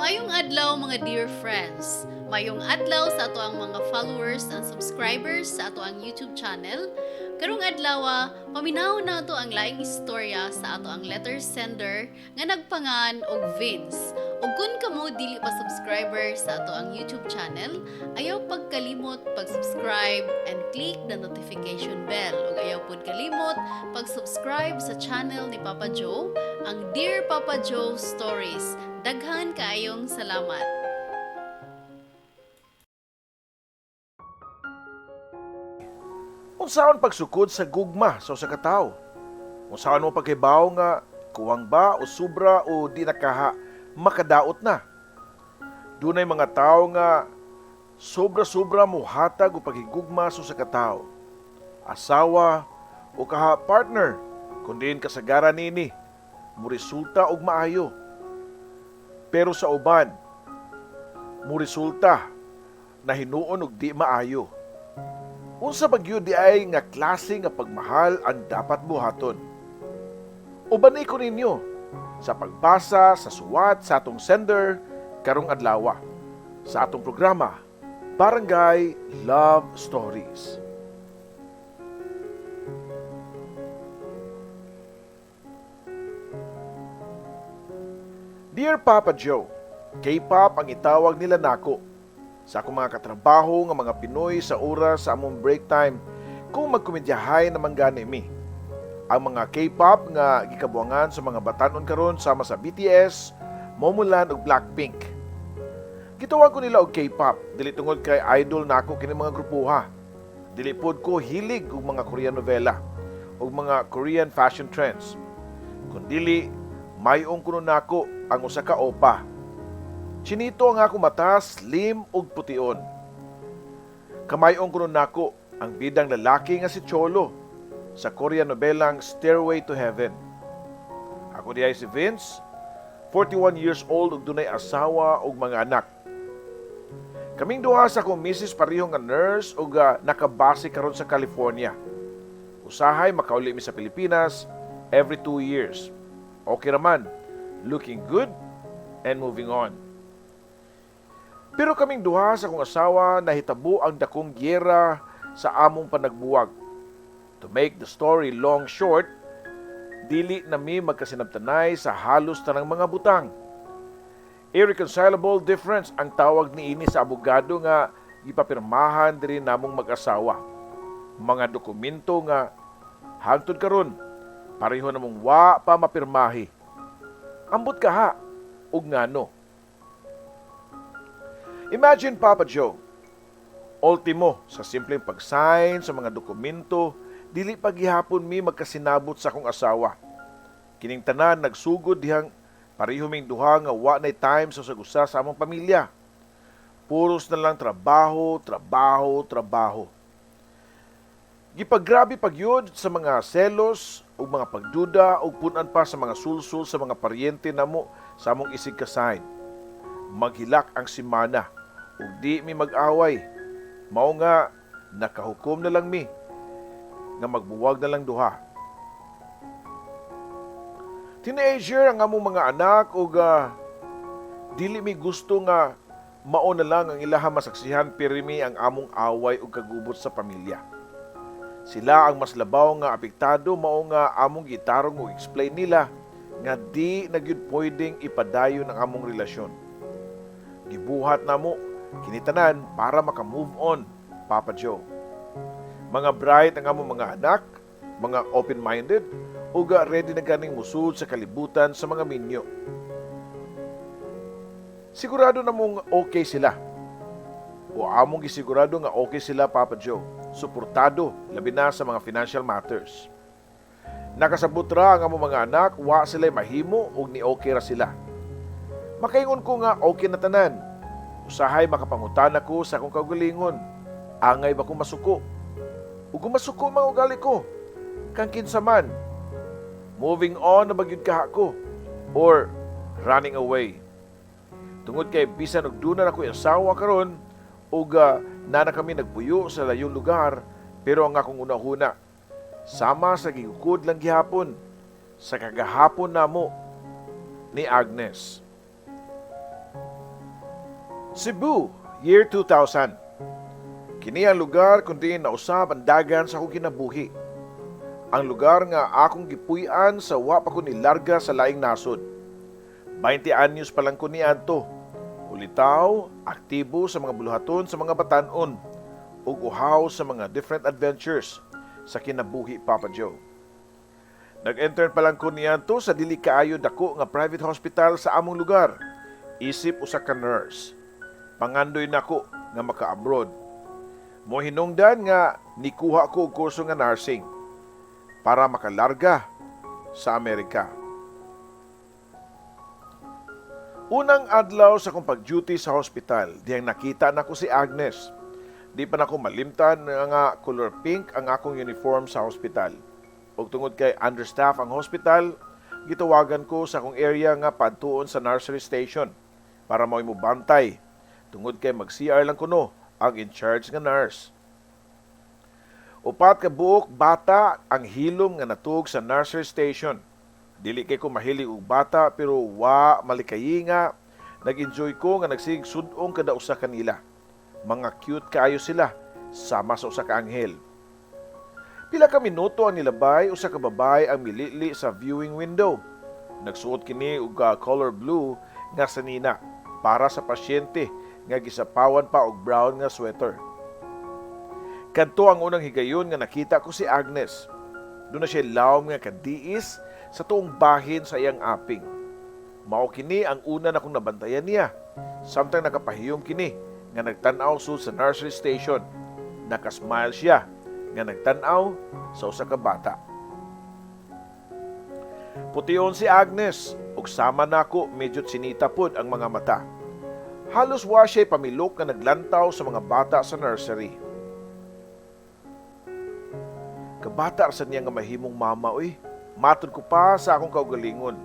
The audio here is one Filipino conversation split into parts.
Maayong adlaw mga dear friends. Maayong adlaw sa ato ang mga followers and subscribers sa ato ang YouTube channel. Karong adlaw, paminaw na ato ang laing istorya sa ato ang letter sender nga nagpangan og Vince. Ug kun kamo dili pa subscriber sa ato ang YouTube channel, ayaw pagkalimot pag-subscribe and click the notification bell. Ug ayaw pud kalimot pag-subscribe sa channel ni Papa Joe, ang Dear Papa Joe Stories. Daghan kaayong salamat. Unsaon pagsukod sa gugma sa usa ka tawo? Unsaon mo paghibaw nga kuwang ba o sobra o di nakaha makadaot na? Dunay mga tawo nga sobra-sobra mo hatag o paghigugma sa usa ka tawo. Asawa o kaha partner, kundiin kasagaran nini, mo resulta og maayo. Pero sa uban, mo resulta na hinuon og di maayo. Unsa bagyo di ay nga klase nga pagmahal ang dapat buhaton? Ubanay ko ninyo sa pagbasa sa suwat sa atong sender karong adlaw sa atong programa Barangay Love Stories. Dear Papa Joe, K-pop ang itawag nila nako. Sa akong mga katrabaho nga mga Pinoy sa oras sa among break time kung magkomedyahay naman gani mi. Ang mga K-pop nga gikabuangan sa mga batanon karon sama sa BTS, Momoland ug Blackpink. Gitawag ko nila og K-pop dili tungod kay idol nako kini mga grupuha. Dili pod ko hilig og mga Korean novela ug mga Korean fashion trends. Kundili mayong kuno nako ang usa ka opa. Chinito ang ako mata, slim ug pution. Kamayong kuno nako ang bidang lalaki nga si Cholo sa Korean nobelang Stairway to Heaven. Ako diay si Vince, 41 years old ug dunay asawa ug mga anak. Kaming duha sa akong misis pareho nga nurse ug nakabase karon sa California. Usahay makauli mi sa Pilipinas every 2 years. Okay raman, looking good and moving on. Pero kaming duha sa akong asawa nahitabo ang dakong gyera sa among panagbuwag. To make the story long short, dili nami magkasinabtanay sa halos tanang mga butang. Irreconcilable difference ang tawag niini sa abogado nga gipapirmahan diri namong mag-asawa. Mga dokumento nga hangtod karon pareho namong wa pa mapirmahi. Ambot kaha ug ngano. Imagine Papa Joe, ultimo sa simpleng pag-sign sa mga dokumento, dili pa gihapon mi magkasinabot sa akong asawa. Kining tanan nagsugod dihang pareho ming duha nga wa nay time sa usag-usa sa among pamilya. Puros na lang trabaho, trabaho, trabaho. Gipagrabe pagyud sa mga selos ug mga pagduda ug punan pa sa mga sulsul sa mga paryente namo sa among isig ka sign. Maghilak ang simana ug di mi mag-away. Mao nga nakahukom na lang mi nga magbuwag na lang duha. Teenager ang among mga anak ug dili mi gusto nga mao na lang ang ilaha masaksihan pirmi ang among away ug kagubot sa pamilya. Sila ang mas labaw nga apektado mao nga among gitarong ug explain nila nga di na gyud pwedeng ipadayon ang among relasyon. Gibuhat namo kinitanan para maka-move on, Papa Joe. Mga bright ang among mga anak, mga open-minded, ug ready na ganing musud sa kalibutan sa mga minyo. Sigurado na mong okay sila. O among gisigurado nga okay sila, Papa Joe. Suportado, labi na sa mga financial matters. Nakasabot ra ang among mga anak, wa sila mahimo ug ni okay ra sila. Makaingon ko nga okay na tanan. Usahay makapangutan ako sa akong kaugalingon. Angay ba ko masuko? Ug kung masuko mga ugali ko, kang kinsa man. Moving on na bagyod kaha ko or running away. Tungod kay bisan og dunan ako asawa karon ug nana kami nagpuyo sa layong lugar, pero ang akong unahuna sama sa gigukod lang gihapon sa kagahapon namo ni Agnes. Cebu, year 2000. Kini ang lugar kundi nausab ang dagan sa akong kinabuhi. Ang lugar nga akong gipuy-an sa wa pa ko nilarga sa laing nasod. 20 anyos pa lang ko niadto. Ulitaw, aktibo sa mga buluhaton sa mga batanon ug uhaw sa mga different adventures sa kinabuhi, Papa Joe. Nag-intern pa lang ko niadto sa dili kaayo dako nga private hospital sa among lugar. Isip usa ka nurse. Pangandoy nako nga maka-abroad. Mo hinungdan nga nikuha ko og kurso nga nursing para makalarga sa Amerika. Unang adlaw sa kong pag-duty sa hospital, diyang nakita na ko si Agnes. Di pa na ko malimtan nga color pink ang akong uniform sa hospital. Ug tungod kay understaff ang hospital, gitawagan ko sa akong area nga padtuon sa nursery station para mo'y mo bantay. Tungod kay mag-CR lang kuno ang in-charge nga nurse. Upat ka buok bata ang hilom nga natug sa nursery station. Dili kay ko mahilig og bata pero wa malikayi nga nag-enjoy ko nga nagsig sudong kada usa kanila. Mga cute kaayo sila sama sa usa ka anghel. Pila ka minuto ang nilabay usa ka babay ang milili sa viewing window. Nagsuot kini og color blue nga sanina para sa pasyente nga gisapawan pa og brown nga sweater. Kadto ang unang higayon nga nakita ko si Agnes. Doon na siya lawom nga kadiis sa tuong bahin sa iyang aping. Mao kini ang una na kong nabantayan niya. Samtang nakapahiyom kini nga nagtanaw sud sa nursery station. Nakasmile siya nga nagtanaw sa usa ka bata. Pution si Agnes ug sama nako medyo sinita pod ang mga mata. Halos wa siya pamilok nga naglantaw sa mga bata sa nursery. Kabata sa niya nga mahimong mama, uy. Matod ko pa sa akong kaugalingon.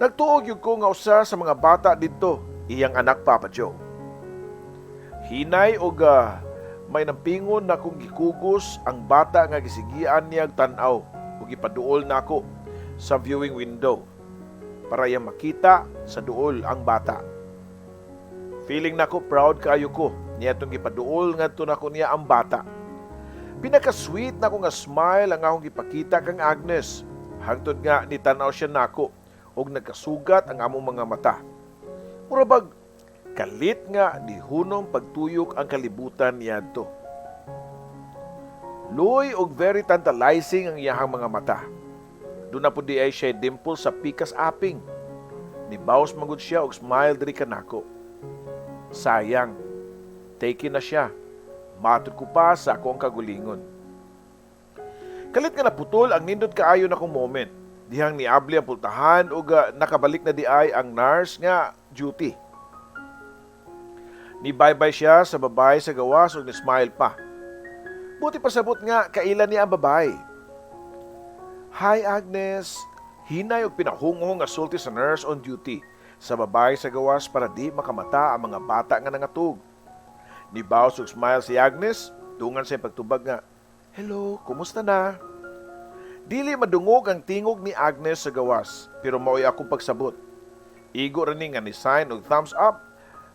Nagtuog yung ko nga usa sa mga bata dito, iyang anak, Papa Joe. Hinay og may nampingon na kong gikugos ang bata nga gisigian niya tanaw ug ipaduol nako sa viewing window para iya makita sa duol ang bata. Feeling nako proud kaayo ko niya itong gipaduol ngadto nako niya ang bata. Pinaka-sweet na ko nga smile ang akong gipakita kang Agnes. Hangtod nga nitanaw siya nako ug nagkasugat ang among mga mata. Murabag kalit nga nihunong pagtuyok ang kalibutan niadto. Luoy ug very tantalizing ang iyahang mga mata. Doon na po di ay siya dimple sa pikas aping. Nibawas magud siya og smile diri kanako. Sayang, taken na siya. Matod ko pa sa akong kagulingon. Kalit nga naputol ang nindot kaayo na kong moment. Dihang niabli ang pultahan o nakabalik na di ay ang nurse nga duty. Ni-bye-bye siya sa babae sa gawas o ni-smile pa. Buti pasabot nga kailan niya ang babae. Hi Agnes, hinay og pinahungong nga sulti sa nurse on duty sa babae sa gawas para di makamata ang mga bata nga nangatug. Nibawas og smile si Agnes, dungan sa pagtubag nga, "Hello, kumusta na?" Dili madungog ang tingog ni Agnes sa gawas, pero mao'y akong pagsabot. Igo rin nga ni sign og thumbs up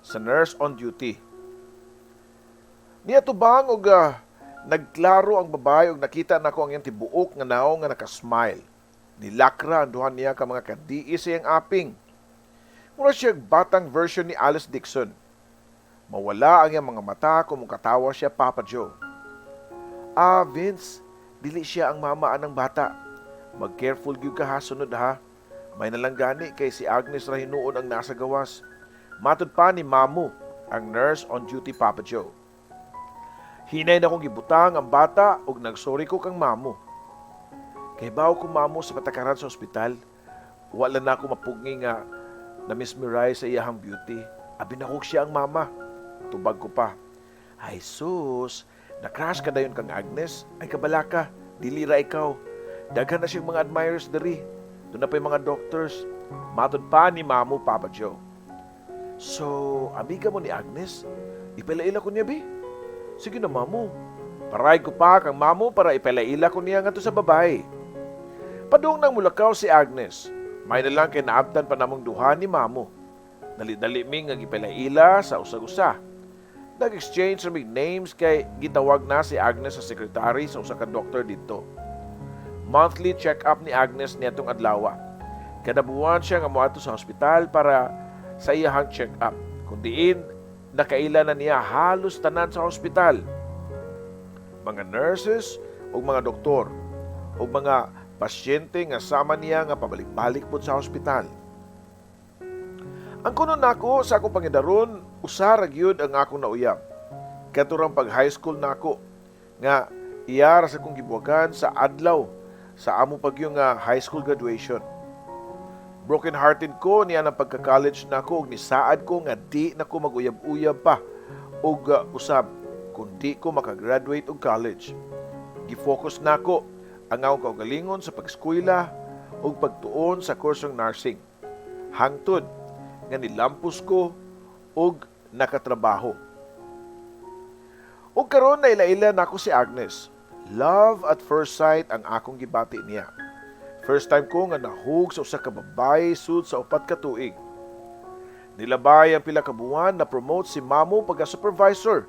sa nurse on duty. Niya tubang og nagklaro ang babae og nakita nako ang iyang tibuok nga naong nga nakasmile. Nilakra ang duha niya ka mga kadiis sa iyang aping. Mura siya batang version ni Alice Dixon. Mawala ang iyang mga mata kung mukatawa siya, Papa Joe. Vince, dili siya ang mama anang bata. Mag-careful gyud ka ha, sunod ha. May nalanggani kay si Agnes ra hinuon ang nasa gawas. Matod pa ni Mamu, ang nurse on duty, Papa Joe. Hinay na kong gibutang ang bata ug nagsorry ko kang Mamu. Kay bawo ko Mamu sa patakaran sa ospital. Wala na ako mapugni nga na mesmerize sa iyahang beauty. Abi na siya ang mama. Tubag ko pa. Ay sus, na-crush ka dayon kang Agnes. Ay kabalaka, dilira ikaw. Daghan na siyang mga admirers diri. Doon na pa yung mga doctors. Matod pa ni Mamu, Papa Joe. So, amiga mo ni Agnes? Ipalaila ko niya, bi? Sige na, Mamu. Paray ko pa kang Mamu para ipalaila ko niya nga to sa babae. Padung nang mulakaw si Agnes. May na lang kay naabtan pa namong duha ni Mamu. Dali-dali mi nga gipalaila sa usag-usa. Nag-exchange sa mig names kay gitawag na si Agnes sa sekretary sa usa ka doktor dito. Monthly check-up ni Agnes nitong adlaw. Kada buwan siya nga moadto sa ospital para sa iyahang check-up. Kung diin, nakaila na niya halos tanan sa ospital. Mga nurses o mga doktor o mga pasyente nga sama niya nga pabalik-balik po sa ospital. Ang kuno nako sa akong pangidaron, usa ra gyud ang akong nauyab. Katurang pag high school nako nga iyara sa akong gibuwagan sa adlaw sa amo pagyo nga high school graduation. Broken hearted ko niya ang pagka-college nako ug nisaad ko nga di nako maguyab-uyab pa og usab kundi ko makagraduate og college. Gifocus nako ang akong kaugalingon sa pag-eskwela ug pagtuon sa kursong nursing. Hangtod nga nilampos ko og nakatrabaho. Ug karon na ila-ila nako si Agnes. Love at first sight ang akong gibati niya. First time ko nga nahug sa usa ka babae sud sa 4 ka tuig. Nilabay ang pila ka buwan na promote si Mamo pagka-supervisor.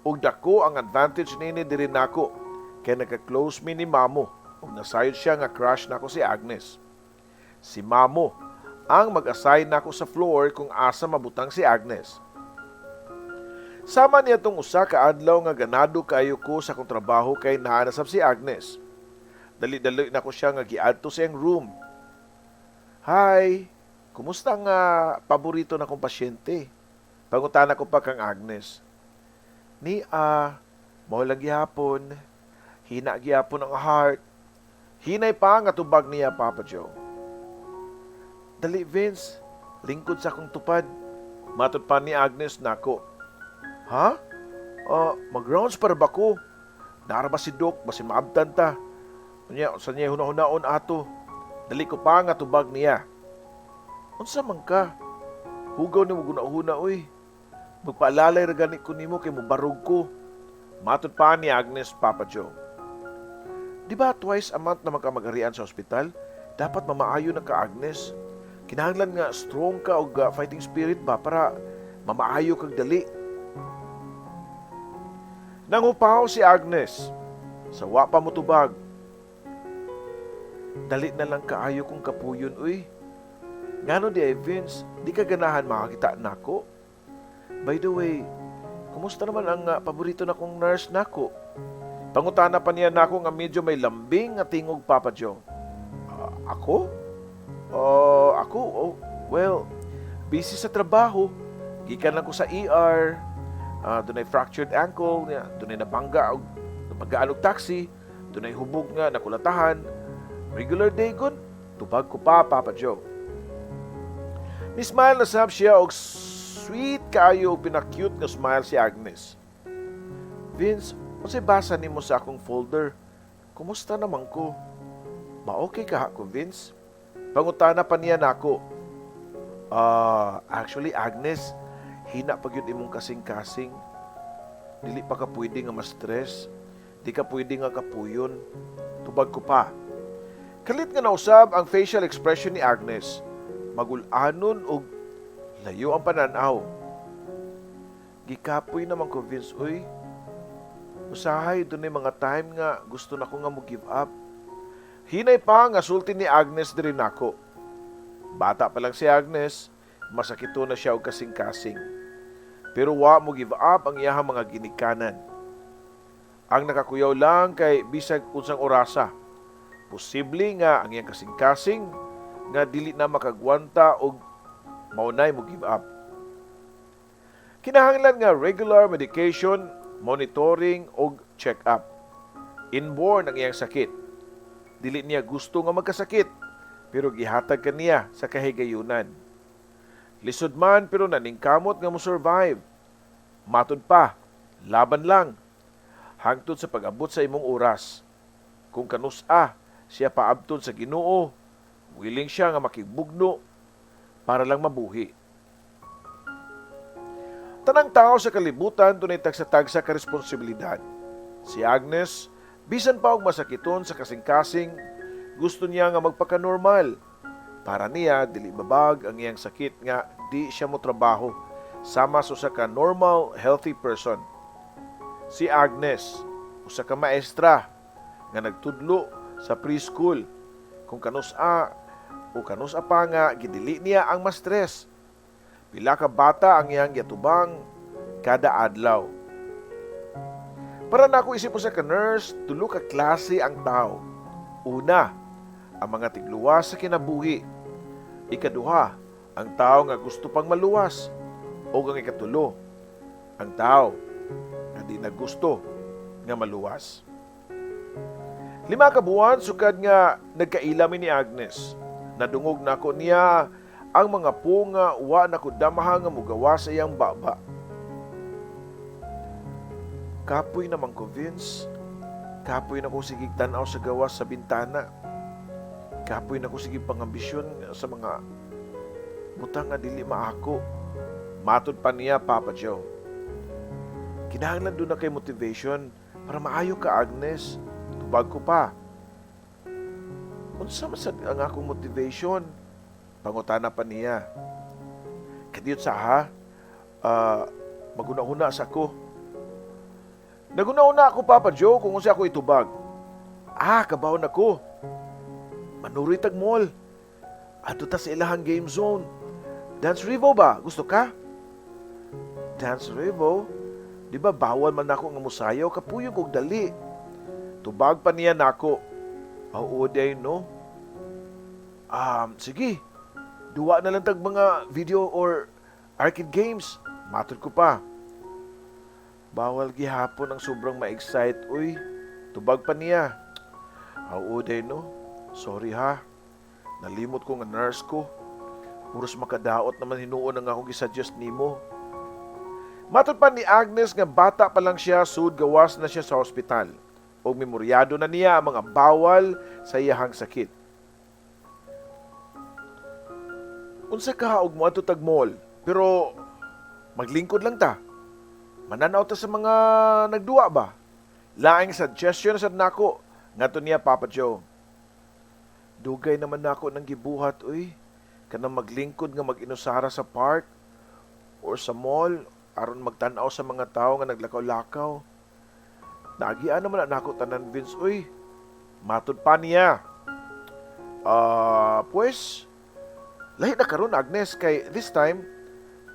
Ug dako ang advantage nini diri nako kay nagka-close mi ni Mamo ug nasayod siya nga crush nako si Agnes. Si Mamo ang mag-assign nako sa floor kung asa mabutang si Agnes. Sama niya tong usa ka adlaw nga ganado kayo ko sa akong trabaho kay nahanasab si Agnes. Dali-dali nako siya nga giadto sa iyang room. Hi, kumusta nga paborito na kong pasyente? Pangutana ko pa kang Agnes. Mao lang gihapon. Hina gihapon ang heart. Hinay pa nga tubag niya, Papa Joe. Dali, Vince. Lingkod sa akong tupad. Matod pa ni Agnes nako. Ha? Mag-rounds para ba ko? Nara ba si Doc? Basin maabtan ta. Sa niya hunahunaon ato. Dali ko pa nga tubag niya. Unsa man ka? Hugaw ni mo guna-huna, uy. Magpaalalay ragani ko nimo kay mo barog ko. Matod pa ni Agnes, Papa Joe. Di ba twice a month na magkamagarian sa ospital? Dapat mamaayo na ka, Agnes. Kinahanglan nga strong ka o fighting spirit ba para mamaayo kag dali. Nangupaw si Agnes. Sa wa pa mo tubag. Dali na lang kaayo kong kapuyon, uy. Ngano di Vince, di ka ganahan makakita nako? By the way, kumusta naman ang paborito na kong nurse nako? Pangutana pa niya nako nga medyo may lambing nga tingog, Papa Joe. Ako? Well, busy sa trabaho. Gikan lang ko sa ER. Dunay fractured ankle, dunay nabangga og pag-aanog taxi, dunay hubog nga nakulatahan. Regular day gun, tubag ko pa, Papa Joe. Ni-smile na sab siya og sweet kaayo og pinaka-cute nga smile si Agnes. Vince, unsay basa nimo sa akong folder? Kumusta naman ko? Ma-okay ka ko, Vince? Pangutana pa niya nako. Actually, Agnes, hina pa gyud imong kasing-kasing. Dili pa ka pwede nga ma-stress. Di ka pwede nga kapuyon. Tubag ko pa. Kalit nga nausab ang facial expression ni Agnes. Magul-anon og layo ang pananaw. Gikapoy naman ko, Vince, uy. Usahay, dunay mga time nga gusto na ko nga mo give up. Hinay pa nga sulti ni Agnes diri nako. Bata pa lang si Agnes, masakito na siya og kasing-kasing. Pero wa mo give up ang iyahang mga ginikanan. Ang nakakuyaw lang kay bisag unsang orasa. Posible nga ang iyang kasing-kasing nga dili na makagwanta og maunay mo give up. Kinahanglan nga regular medication, monitoring og check-up. Inborn ang iyang sakit. Dili niya gusto nga magkasakit, pero gihatag kaniya sa kahigayunan. Lisod man pero naningkamot nga mo survive. Matod pa, laban lang. Hangtod sa pag-abot sa imong oras. Kung kanus-a, siya paabtod sa Ginoo, willing siya nga makibugno para lang mabuhi. Tanang tao sa kalibutan tunay tagsa-tagsa ka responsibilidad. Si Agnes, bisan pa og masakiton sa kasing-kasing, gusto niya nga magpaka-normal. Para niya, dili babag ang iyang sakit nga di siya mo trabaho sama sa usa ka normal, healthy person. Si Agnes, usa ka maestra nga nagtudlo sa preschool kung kanusa o kanusa pa nga gidili niya ang ma-stress. Pila ka bata ang iyang yatubang kada adlaw. Para na ako isip sa ka-nurse, tulo ka klase ang tao. Una, ang mga tigluwas sa kinabuhi. Ikaduha, ang tao nga gusto pang maluwas. O ang ikatulo, ang tao nga di na gusto nga maluwas. 5 ka buwan sukad nga nagkailami ni Agnes. Nadungog na ko niya ang mga punga wa na ko damaha nga mugawa sa iyang baba. Kapoy naman ko, Vince. Kapoy na ko sigig tanaw sa gawas sa bintana. Kapoy na ko sigig pangambisyon sa mga butang nga dili maako. Matod pa niya, Papa Joe. Kinahanglan doon na kay motivation para maayo ka, Agnes. Tubag ko pa. Unsa man sad ang akong motivation? Pangutana pa niya. Kadiyot sa ha? Maguna-una sa ko. Naguna-una ako, Papa Joe, kung unsa ako itubag. Kabaw na ko. Manuri tag mall. Ato ta sa ilahang game zone. Dance Revo ba? Gusto ka? Dance Revo? Di ba bawal man ako nga musayaw? Kapuyog og dali. Tubag pa niya nako. Day, no? Sige. Duwa na lang tag mga video or arcade games. Matod ko pa. Bawal gihapon ang sobrang ma-excite. Uy, tubag pa niya. Day, no? Sorry ha. Nalimot ko nga nurse ko. Puros makadaot naman hinuon ang ako gisuggest nimo. Matod pa ni Agnes nga bata pa lang siya, sud gawas na siya sa ospital. O memoryado na niya ang mga bawal sa iyahang sakit. Unsa ka og moadto tag mall, pero maglingkod lang ta. Mananaw ta sa mga nagduwa ba? Laing suggestion sad nako ngadto niya, Papa Joe. Dugay naman nako nang gibuhat, uy. Kanang maglingkod nga mag-inusara sa park or sa mall aron magtan-aw sa mga tao nga naglakaw-lakaw. Nagian naman nako tanan, Vince, uy. Matod pa niya. Pues lahi na karon, Agnes, kay this time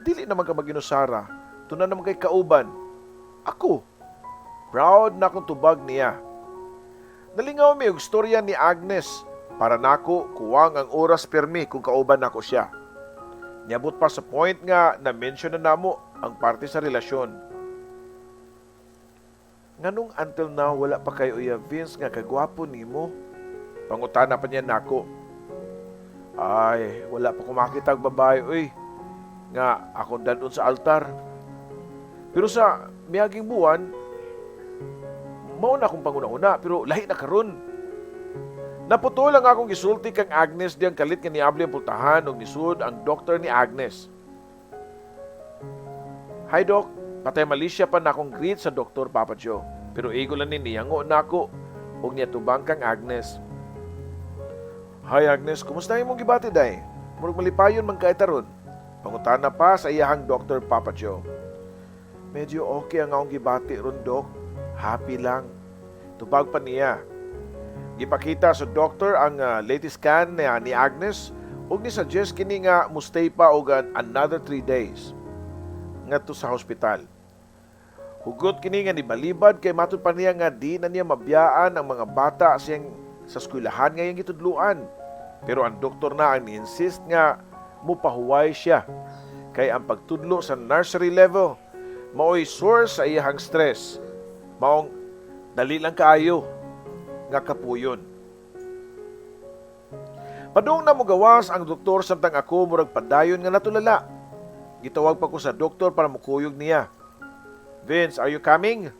dili naman ka mag-inusara. Tunan naman kay kauban. Ako. Proud na akong tubag niya. Nalingaw mi og storya ni Agnes. Para nako kuwang ang oras permi kung kauban nako siya. Niabot pa sa point nga na-mention na namo ang parte sa relasyon. Nganong until now wala pa kayo, Vince, nga kagwapo nimo? Pangutana pa niya nako. Ay, wala pa ko makita og babae, uy. Nga akong dadon sa altar. Pero sa miyaging buwan, mao na akong panguna-una, pero lahi na karon. Naputol lang akong gisulti kang Agnes diyang kalit nga niabli ang pultahan og nisud ang doktor ni Agnes. Hi, Doc. Patay Malaysia pa na akong greet sa Dr. Papa Joe. Pero igo lang ni niyango na ako og niya tubang kang Agnes. Hi, Agnes. Kumusta imong gibati, day? Murag malipayon man kay taron. Pangutana pa sa iyahang Dr. Papa Joe. Medyo okay ang akong gibati ron, Doc. Happy lang. Tubag pa niya. Gipakita sa doktor ang latest scan ni Agnes ug ni suggest kini nga mustay pa og another 3 days ngadto sa hospital. Hugot kini nga nibalibad kay matud pa niya nga di na niya mabiyaan ang mga bata sa eskwelahan nga iyang gitudluan. Pero ang doktor na ang ni-insist nga mupahuway siya kay ang pagtudlo sa nursery level mao'y source sa iyang stress. Maong dali lang kaayo nga kapuyon. Padung na mo gawas ang doktor samtang ako murag padayon nga natulala. Gitawag pa ko sa doktor para mukuyog niya. Vince, are you coming?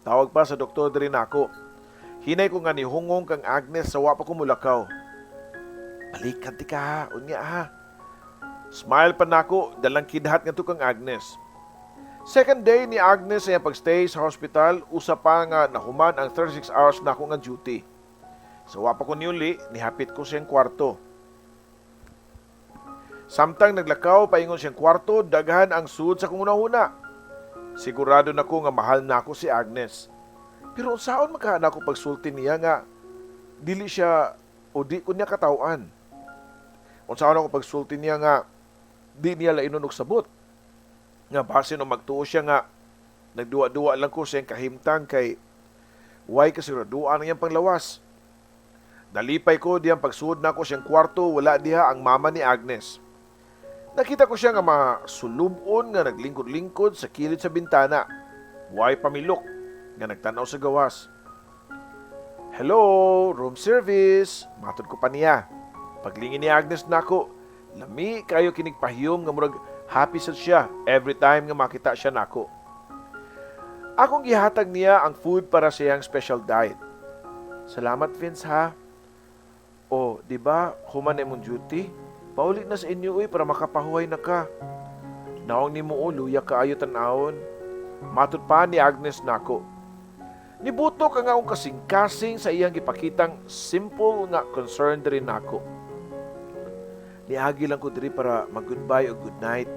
Tawag pa sa doktor diri nako. Hinay ko nga ni hungong kang Agnes sa wa pa ko mulakaw. Balikan ti ka, unya ha. Smile pa nako, dalang kidhat nga to kang Agnes. Second day ni Agnes sa pagstay sa hospital, usa pa nga nahuman ang 36 hours na ako nga duty. Sa wapa ko niuli, nihapit ko siyang kwarto. Samtang naglakaw paingon siyang kwarto, daghan ang sud sa kong unahuna. Sigurado na ko nga mahal na ako si Agnes. Pero unsaon makahan ako pagsulti niya nga dili siya o di ko niya katawan. Unsaon ako pagsulti niya nga di niya lainon og sabot. Nga base no magtuo siya nga nagduwa-duwa lang ko siyang kahimtang kay way kasiguraduan ang iyang panglawas. Nalipay ko diyang pagsuod na ko siyang kwarto, wala diha ang mama ni Agnes. Nakita ko siya nga masulubon nga naglingkod-lingkod sa kilid sa bintana. Way pamilok nga nagtanaw sa gawas. "Hello, room service," matod ko pa niya. Paglingin ni Agnes nako, lami kayo kinigpahiyom nga murag happy sad siya every time nga makita siya nako. Akong gihatag niya ang food para sa iyang special diet. "Salamat, Vince, ha. O, di ba, human na imong duty? Paulit na sa inyo, para makapahuhay na ka. Naong ni mo, luya ka ayo tanawon." Matod pa ni Agnes nako. Nibutok ang akong kasing-kasing sa iyang gipakitang simple nga concern rin nako. Niagi lang ko diri para mag-goodbye o good night.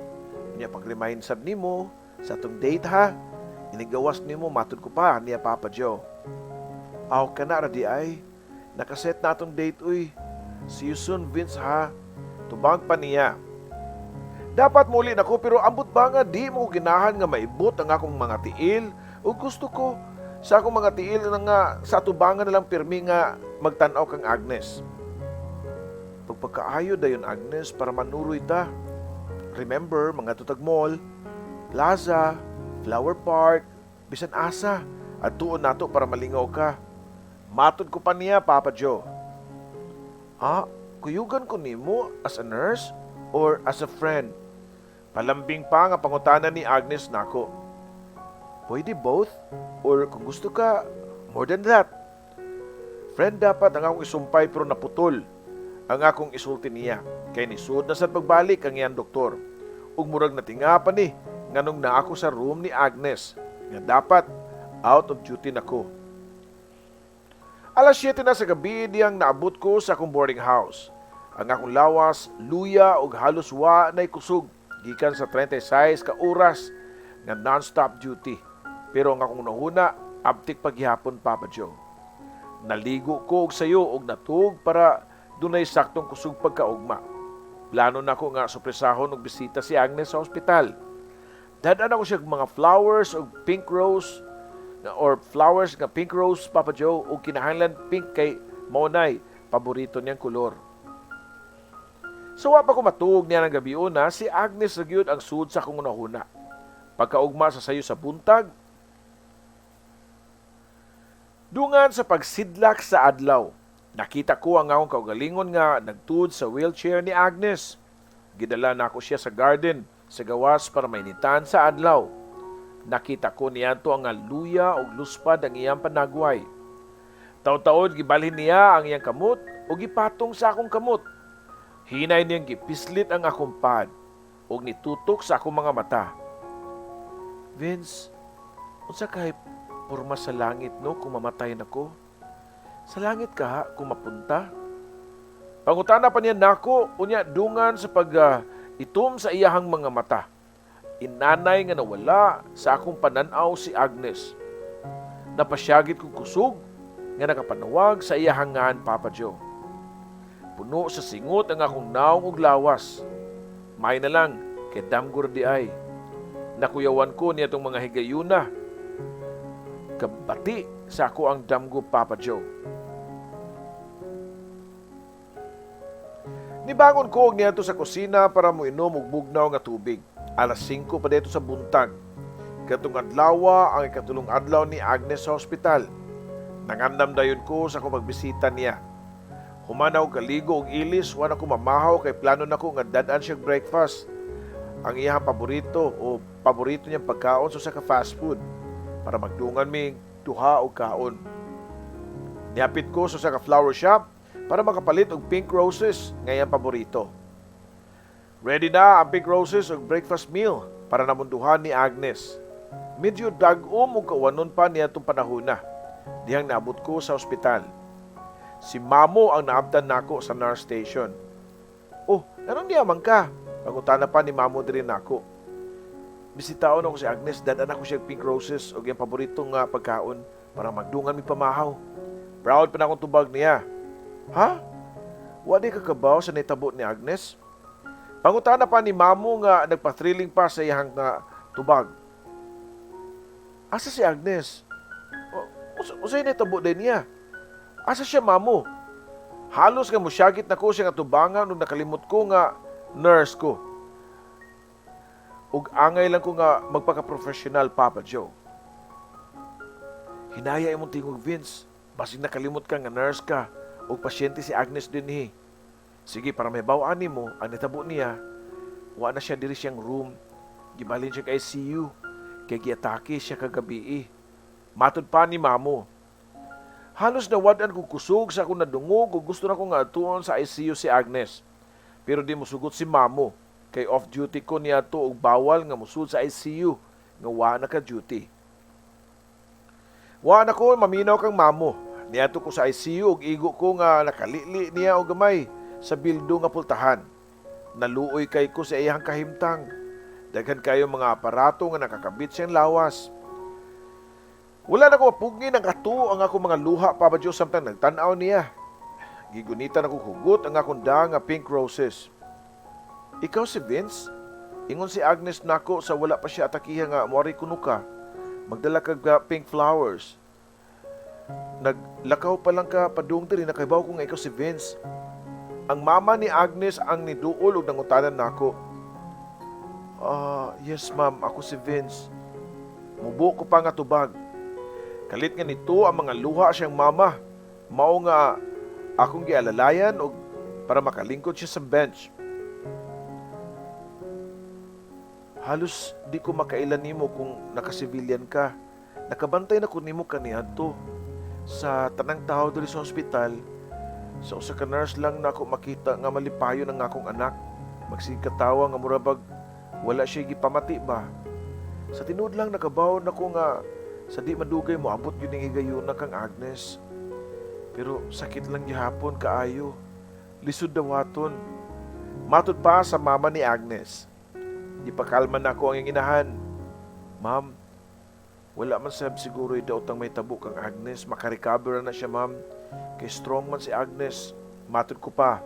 Niya pag-remind sad nimo sa atong date, ha. Inigawas nimo, matod ko pa niya Papa Joe. "Aw ka na radi ay. Nakaset na atong date, uy. See you soon, Vince, ha." Tubang pa niya. Dapat muli nako pero ambot ba nga di mo ginahan nga maibot ang akong mga tiil o gusto ko sa akong mga tiil na nga sa tubangan na lang pirmi nga magtanaw kang Agnes. Pagpagkaayo dayon Agnes para manuroy ta. Remember mga tutag mall, plaza, flower park, bisan asa at tuon nato para malingaw ka. Matod ko pa niya Papa Joe. Kuyugan ko nimo as a nurse or as a friend? Palambing pa nga pangutana ni Agnes nako. Pwede both or kung gusto ka, more than that. Friend dapat ang akong isumpay pero naputol ang akong isulti niya. Kay nisud na sad pagbalik ang iyang doktor. Ug murag natinga pa ni nganong na ako sa room ni Agnes nga dapat out of duty nako. Alas 7 na sa gabi diyang naabot ko sa akong boarding house. Ang akong lawas, luya ug halos wa nay kusog gikan sa 36 ka oras nga non-stop duty. Pero ang akong nahuna, abtik paghihapon Papa Joe. Naligo ko og sayo og natug para dunay saktong kusog pagkaugma. Plano na ko nga supresahon og bisita si Agnes sa ospital. Dadan ako siya mga flowers og pink rose or flowers nga pink rose Papa Joe o kinahanglan pink kay maunay paborito niyang kulor. So wa pa ko matuog niya ng gabi una, si Agnes nagyud ang sud sa akong unahuna. Pagkaugma sa sayo sa buntag, dungan sa pagsidlak sa adlaw, nakita ko ang akong kaugalingon nga nagtud sa wheelchair ni Agnes. Gidala na ako siya sa garden sa gawas para mainitan sa adlaw. Nakita ko niyanto ang luya ug luspad ang iyang panagway. Taon-taon gibalhin niya ang iyang kamot ug gipatong sa akong kamot. Hinay niyang gipislit ang akong pad ug nitutok sa akong mga mata. "Vince, unsa kay porma sa langit no kung mamatay nako? Sa langit ka ha kung mapunta?" Pangutana pa niya nako unya dungan sa itom sa iyahang mga mata. Inanay nga nawala sa akong pananaw si Agnes. Napasyagit kong kusog nga nakapanawag sa iyahang ngan Papa Joe. Puno sa singot ang akong naong ug lawas. May na lang kay damgur di ay. Nakuyawan ko niya itong mga higayuna. Kabati sa ako ang damgo Papa Joe. Nibangon ko og niya sa kusina para mo inom og bugnaw nga tubig. Alas 5 pa dito sa buntag. Katong adlaw ang ikatulong adlaw ni Agnes sa ospital. Nangandam dayon ko sa akong pagbisita niya. Humanaw kaligo og ilis, wala ko mamahaw kay plano nako nga dadan siya breakfast. Ang iyang paborito niyang pagkaon sa ka fast food para magdungan mi duha og kaon. Niapit ko sa ka flower shop para makapalit og pink roses nga iyang paborito. Ready na ang pink roses ug breakfast meal para namunduhan ni Agnes. Medyo dag-om ug kawanon pa niya itong panahon na. Dihang naabot ko sa ospital. Si Mamo ang naabdan nako sa nurse station. "Oh, anong diyaman ka? Pangutana pa ni mamo diri nako. Bisitaon ako si Agnes, dadan ako siya pink roses o yung paboritong nga pagkaon para magdungan mi pamahaw. Proud pa na akong tubag niya. Ha? Wadi ka kabaw sa nitabo ni Agnes? Pangutana pa ni mamo nga nagpa-thrilling pa sa iyang nga tubag. Asa si Agnes? Usay nitabo din niya. Asa siya mamo? Halos nga musyagit na ko siya nga tubangan nung nakalimot ko nga nurse ko. Ug angay lang ko nga magpaka-professional, Papa Joe. Hinaya imong tingog, Vince. Basig nakalimot ka nga nurse ka ug pasyente si Agnes din. Sige, para may bawaan nimo ang nitabo niya, wa na siya diri siyang room. Gibalin siya kay ICU. Kay giatake siya kagabi. Matud pa ni mamo. Halos nawadan ko kusog sa akong nadungog ug gusto na ko nga atuon sa ICU si Agnes. Pero di musugot si mamo. Kay off-duty ko niya to ug bawal nga musud sa ICU nga wa na ka duty. Wa na ko maminaw kang mamo. Niadto ko sa ICU ug igo ko nga nakalili niya og gamay sa bildo nga pultahan. Naluoy kay ko sa iyang kahimtang. Daghan kayo mga aparato nga nakakabit siyang lawas. Wala na ko mapugni ng ato ang ako mga luha, Papa Diyos, samtang nagtanaw niya. Gigunitan ako hugot ang akong nga pink roses. Ikaw si Vince? Ingon si Agnes nako sa wala pa siya atakiha nga muari kuno ka. Magdala kag pink flowers. Naglakaw pa lang ka padung diri nakaibaw ko nga ikaw si Vince. Ang mama ni Agnes ang niduol ug nangutanan nako. Yes ma'am, ako si Vince. Mubo ko pa nga tubag. Kalit nga nito ang mga luha siyang mama. Mao nga akong gialalayan og para makalingkod siya sa bench. Halos di ko makailan nimo kung nakasibilyan ka. Nakabantay na ko nimo kaniadto. Sa tanang tao diri sa ospital, sa usa ka nurse lang na ako makita nga malipayon ang akong anak. Magsigkatawa nga murabag wala siya gipamati ba. Sa tinud lang nakabawon ako nga sa di madugay mo abot yun ang higayuna kang Agnes. Pero sakit lang gihapon kaayo. Lisod dawaton. Matud pa sa mama ni Agnes. Di pa kalman na ako ang inahan. Ma'am, wala man sab siguro daw tang may tabo kang Agnes. Makarecover na siya, ma'am. Kay strong man si Agnes. Matud ko pa.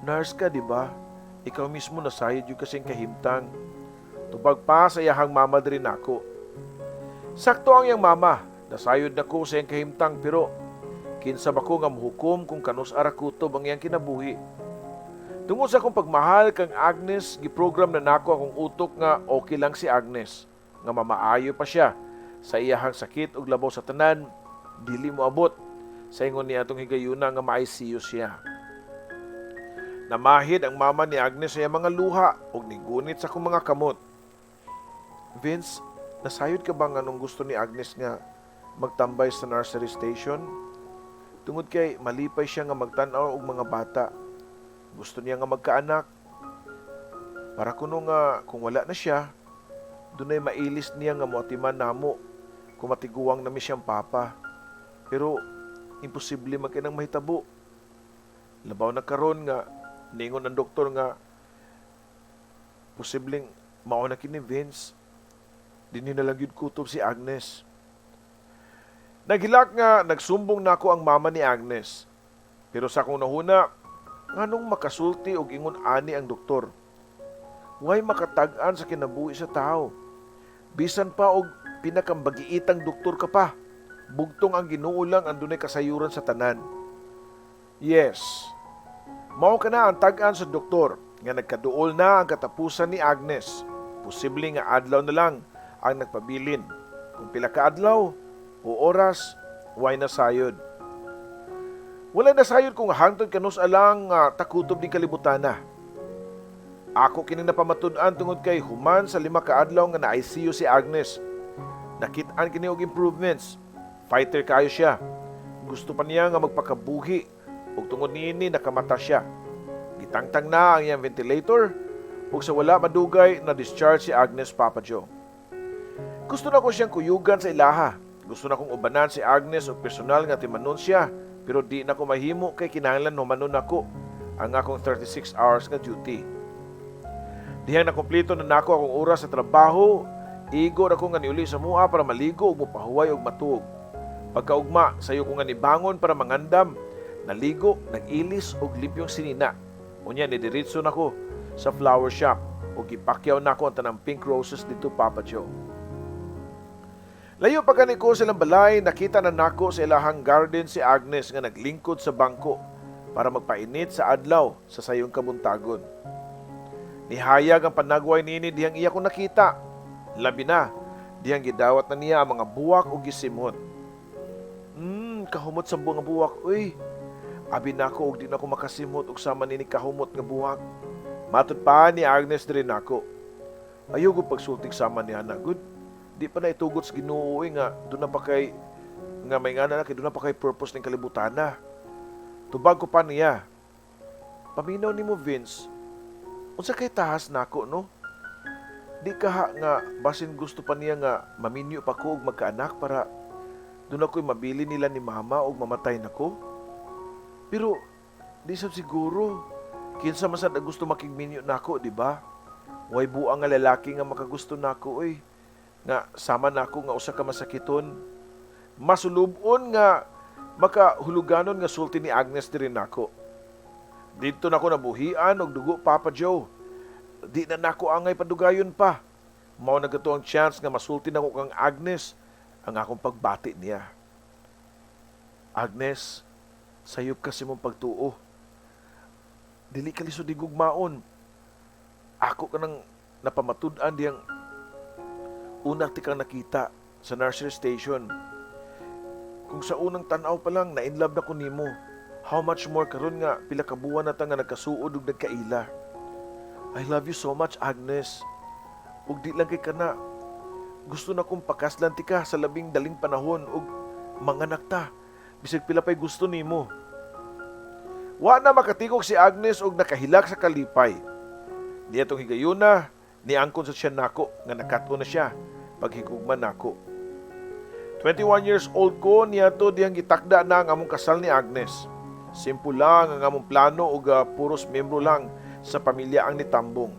Nurse ka, di ba? Ikaw mismo nasayod yung kasing kahimtang. Tubag pa sa iyahang mama din ako. Sakto ang iyang mama. Nasayod na ko sa iyang kahimtang pero kinsa ba ko nga muhukom kung kanus arakutob ang iyang kinabuhi. Tungod sa akong pagmahal kang Agnes, giprogram na nako akong utok nga okay lang si Agnes. Nga mamaayo pa siya sa iyahang sakit ug labaw sa tanan, dili mo abot. Sa ingon niya atong higayuna nga ma-ICU siya. Namahid ang mama ni Agnes sa iyang mga luha ug nigunit sa akong mga kamot. Vince, nasayod ka ba nga nung gusto ni Agnes nga magtambay sa nursery station? Tungod kay malipay siya nga magtanaw og mga bata. Gusto niya nga magkaanak. Para kuno nga kung wala na siya, dunay mailis niya nga moatiman namo kung matiguang nami siyang papa. Pero imposible man kinang mahitabo. Labaw na karon nga ningon ang doktor nga posibleng mao na kini Vince. Dinhi na lang yun kutob si Agnes. Naghilak nga nagsumbong nako ang mama ni Agnes. Pero sa akong nahuna, nganong makasulti og ingon ani ang doktor. Way makatag-an sa kinabuhi sa tao. Bisan pa og pinakambagiitang doktor ka pa. Bugtong ang Ginoo lang ang dunay kasayuran sa tanan. Yes. Mao ka na ang tag-an sa doktor nga nagkaduol na ang katapusan ni Agnes. Posible nga adlaw na lang ang nagpabilin. Kung pila ka adlaw o oras, way na sayod. Wala na sayod kung hangtod kanus alang takutob din kalibutana. Ako kining napamatud-an tungod kay human sa 5 ka adlaw nga na-ICU si Agnes. Nakit-an kini og improvements. Fighter kayo siya. Gusto pa niya nga magpakabuhi ug tungod niini nakamata siya. Gitangtang na ang iyang ventilator ug sa wala madugay na discharge si Agnes, Papa Joe. Gusto na ko siyang kuyugan sa ilaha. Gusto na kong ubanan si Agnes og personal nga timanon siya, pero di na ko mahimo kay kinahanglan humanon ako ang akong 36 hours nga duty. Dihang nakumpleto na nako akong oras sa trabaho, igor ako nga niuli sa mua para maligo ug mopahuway og matuog. Pagkaugma, sayo ko nga nibangon para mangandam, naligo, nagilis og limpyong sinina. Unya nidiretso nako sa flower shop ug gipakyaw nako ang tanang pink roses dito Papa Joe. Layo pa gani ko silang balay, nakita na nako sa ilahang garden si Agnes nga naglingkod sa bangko para magpainit sa adlaw sa sayong kabuntagon. Nihayag ang panagway nini dihang iya ko nakita. Labi na, dihang gidawat na niya ang mga buwak o gisimot. Kahumot sa mga buwak, uy. Abi na ako og di na ako makasimot og sama nini kahumot nga buwak. Matod pa ni Agnes diri nako. Ayaw ko pagsulting sama niya na good. Di pa na itugot sa Ginoo nga doon na pa kay nga may ngana na kay doon na pa kay purpose ng kalibutan na. Tubag ko pa niya. Paminaw nimo Vince. Unsa kay tahas nako no? Di kaha nga basin gusto pa niya nga maminyo pa ko og magkaanak para doon ako'y mabili nila ni mama og mamatay nako. Pero di sab siguro kinsa man sad gusto makigminyo nako, di ba? Way buang nga lalaki nga makagusto nako oy. Nga sama nako nga usa ka masakiton. Masulubon nga makahuluganon nga sulti ni Agnes diri nako. Dito nako nabuhian og dugo Papa Joe. Di na nako angay padugayon pa. Mao na gato ang chance nga masulti nako kang Agnes ang akong pagbati niya. Agnes, sayop kasi mong pagtuo. Dili ka lisod digugmaon. Ako ka nang napamatud-an diyang una ti kang nakita sa nursery station. Kung sa unang tanaw pa lang, na-inlove na ko nimo. How much more karon nga pila ka buwan na ta nga nagkasuod ug nagkaila. I love you so much, Agnes. Ug di lang kay kana. Gusto na kong pakaslan ti ka sa labing daling panahon ug manganak ta. Bisag pila pay gusto nimo. Wa na makatigok si Agnes ug nakahilak sa kalipay. Di atong higayuna, niangkon sa siya nako nga nakato na siya paghigugman nako. 21 years old ko niya to diyang gitakda na ang among kasal ni Agnes. Simple lang ang among plano ug puros membro lang sa pamilya ang nitambong.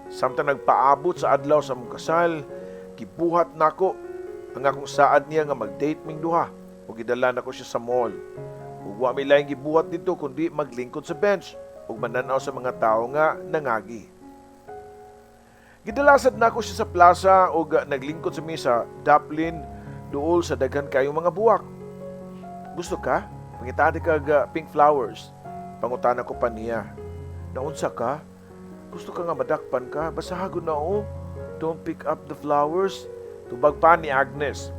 Samtang nagpaabot sa adlaw sa among kasal, gibuhat nako ang akong saad niya nga mag-date ming duha ug gidala nako siya sa mall. Ug wa mi laing gibuhat dito kundi maglingkod sa bench ug mananaw sa mga tawo nga nangagi. Gidalasad nako siya sa plaza ug naglingkod sa misa Dublin duol sa daghan kayong mga buwak. Gusto ka? Pangitadi kag pink flowers. Pangutana ko pa niya. Naunsa ka? Gusto ka nga madakpan ka? Basahagod na o. Don't pick up the flowers. Tubag pa ni Agnes.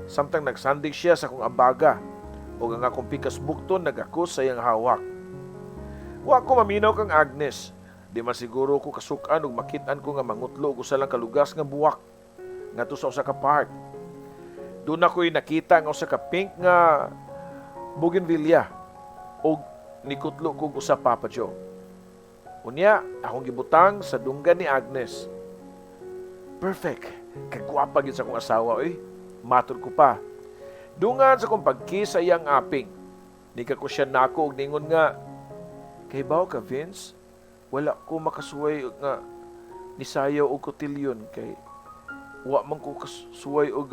Samtang nagsandig siya sa kong ambaga. O nga akong pikas bukton nagakos sa iyang hawak. Wa ko maminaw kang Agnes. Di man siguro ko kasukan ug makitaan ko nga mangutlo og usa lang kalugas nga buwak. Ngadto sa usa ka park. Doon ako'y nakita nga usa ka pink nga bougainvillea o nikutlo kong usa Papa Joe. Unya, akong gibutang sa dunggan ni Agnes. Perfect. Kagwapa gid sa akong asawa, oy. Matud ko pa. Dungan sa kong pagkis sa iyang aping. Nika ko siya nako og ningon nga, kay baw ka Vince, wala ko makasuway nga nisayaw og kotilyon kay wa man ko kasuway og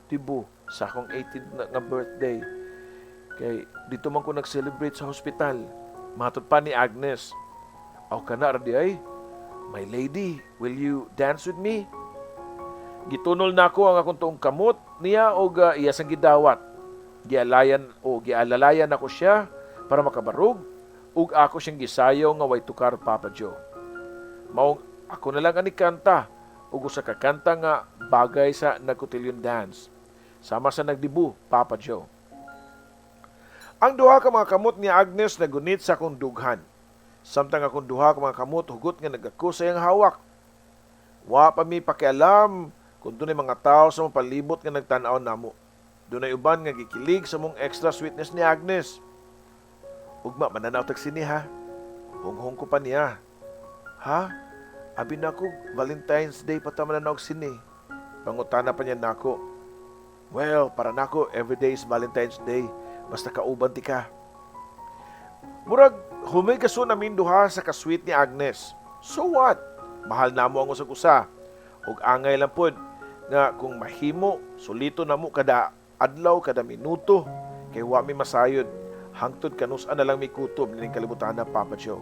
tibo sa akong 18th nga birthday. Kay dito man ko nag-celebrate sa hospital. Matod pa ni Agnes. Aw kana radi ay. My lady, will you dance with me? Gitunol nako ang akong tuong kamot niya og iya sang gidawat. Gialalayan ako siya para makabarog ug ako siyang gisayaw nga way tukar Papa Joe. Maong ako na lang ani kanta ug usa ka kanta nga bagay sa nagkotilyon dance. Sama sa nagdibu Papa Joe. Ang duha ka mga kamot ni Agnes nagunit sa akong dughan. Samtang akong duha ka mga kamot hugot nga nagako sa iyang hawak. Wa pa mi pakialam kung dunay mga tao sa mong palibot nga nagtan-aw namo. Dunay uban nga gikilig sa mong extra sweetness ni Agnes. Ugma mananaw tag sini ha. Hunghong ko pa niya. Ha? Abi nako Valentine's Day pa ta mananaw sini. Pangutana pa niya nako. Well, para nako everyday is Valentine's Day. Basta kauban ti ka. Murag humay kaso namin duha sa kasweet ni Agnes. So what? Mahal namo ang usag-usa. Ug angay lang pod nga kung mahimo, sulito namo kada adlaw, kada minuto, kay wa mi masayod. Hangtod kanus-an na lang mi kutob ning kalibutan na Papa Joe.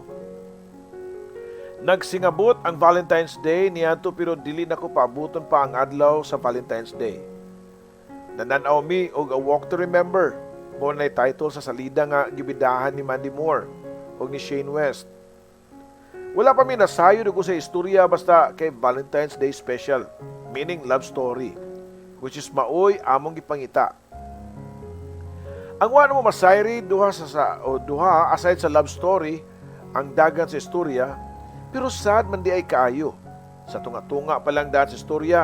Nagsingabot ang Valentine's Day niadto pero dili nako paabuton pa ang adlaw sa Valentine's Day. Nananaw mi og A Walk to Remember. Mo na title sa salida nga gibidahan ni Mandy Moore og ni Shane West. Wala pa mi nasayod og sa istorya basta kay Valentine's Day special, meaning love story, which is maoy among gipangita. Ang wala mo masayri duha aside sa love story ang dagan sa istorya, pero sad man di ay kaayo. Sa tunga-tunga pa lang dahil sa istorya,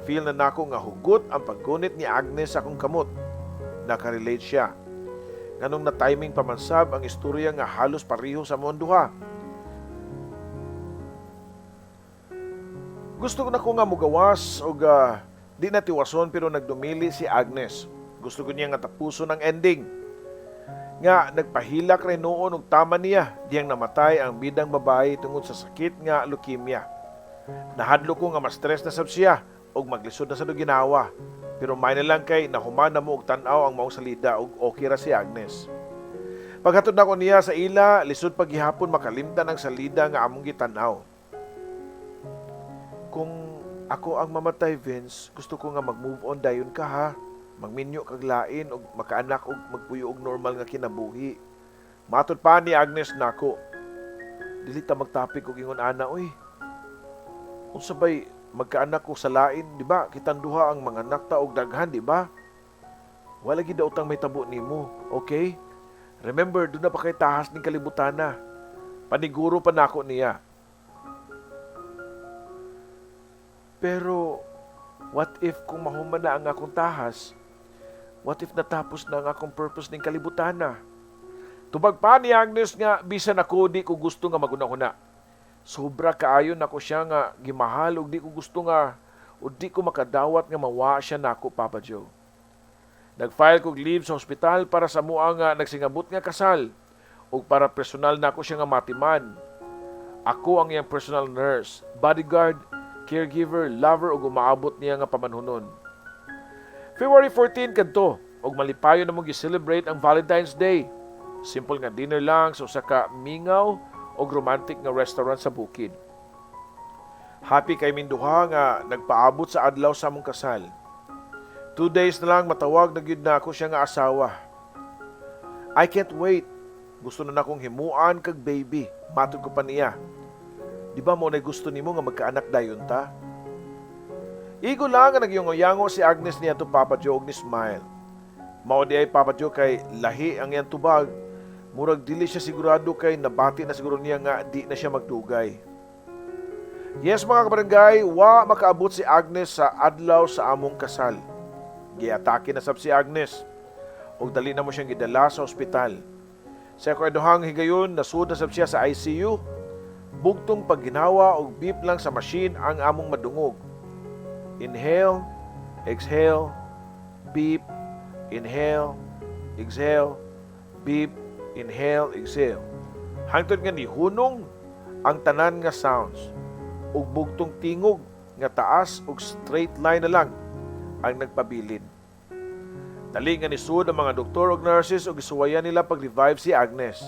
feel na nako nga hugot ang paggunit ni Agnes sa akong kamot. Nakarelate siya. Nganong na timing pamansab ang istorya nga halos pareho sa mga duha. Gusto ko na ko nga mugawas o di na tiwason pero nagdumili si Agnes. Gusto ko niya nga tapuson ang ending. Nga nagpahilak rin noon og tama niya diyang namatay ang bidang babae tungod sa sakit nga leukemia. Nahadlo ko nga ma-stress na sab siya og maglisod na sa ginawa. Pero may na lang kay nahuman na mo og tan-aw ang maong salida og okay ra si Agnes. Paghatod na ko niya sa ila, lisod paghihapon makalimtan ang salida nga among gitan-aw. Kung ako ang mamatay, Vince, gusto ko nga mag-move on dayon ka ha. Magminyo kag lain og makaanak og magpuyo og normal nga kinabuhi. Matod pa ni Agnes nako. Dili ta magtapik og ingon ana oy. Unsa bay magkaanak ko sa lain, di ba? Kitang duha ang mga anak ta og daghan, di ba? Wala gid daw tang may tabo nimo, okay? Remember, doon na pa kay tahas ning kalibutan na. Paniguro pa nako niya. Pero, what if kung mahuman na ang akong tahas? What if natapos na ang akong purpose ning kalibutan na? Tubag pa ni Agnes nga, bisan ako di ko gusto nga maguna-una. Sobra kaayon ako siya nga gimahal ug di ko gusto nga o di ko makadawat nga mawa siya nako, Papa Joe. Nag-file kog leave sa hospital para sa mua nga nagsingabot nga kasal ug para personal nako siya nga matiman. Ako ang iyang personal nurse, bodyguard, caregiver, lover ug umaabot niya nga pamanhunon. February 14 kadto ug malipayon na mo gi-celebrate ang Valentine's Day. Simple nga dinner lang sa usa ka mingaw o romantic nga restaurant sa bukid. Happy kay minduha nga nagpaabot sa adlaw sa among kasal. 2 days na lang matawag na gyud na ako siya nga asawa. I can't wait. Gusto na akong himuan kag baby. Matod ko pa niya. Di ba mo na gusto nimo nga magkaanak dayon ta? Igo lang nga nagyongo-yango si Agnes niya to Papa Joe og ni smile. Mao di ay Papa Joe kay lahi ang iyang tubag. Murag dili siya sigurado kay nabati na siguro niya nga di na siya magdugay. Yes mga kabarangay, wa makaabot si Agnes sa adlaw sa among kasal. Giatake na sab si Agnes ug dali na mo siyang gidala sa ospital. Sa kwardohang higayon, nasud na sab siya sa ICU. Bugtong pagginawa og beep lang sa machine ang among madungog. Inhale, exhale, beep, inhale, exhale, beep, inhale, exhale. Hangtod nga ni hunong ang tanan nga sounds ug bugtong tingog nga taas ug straight line na lang ang nagpabilin. Dali nga nisud ang mga doktor ug nurses ug gisuwayan nila pag-revive si Agnes.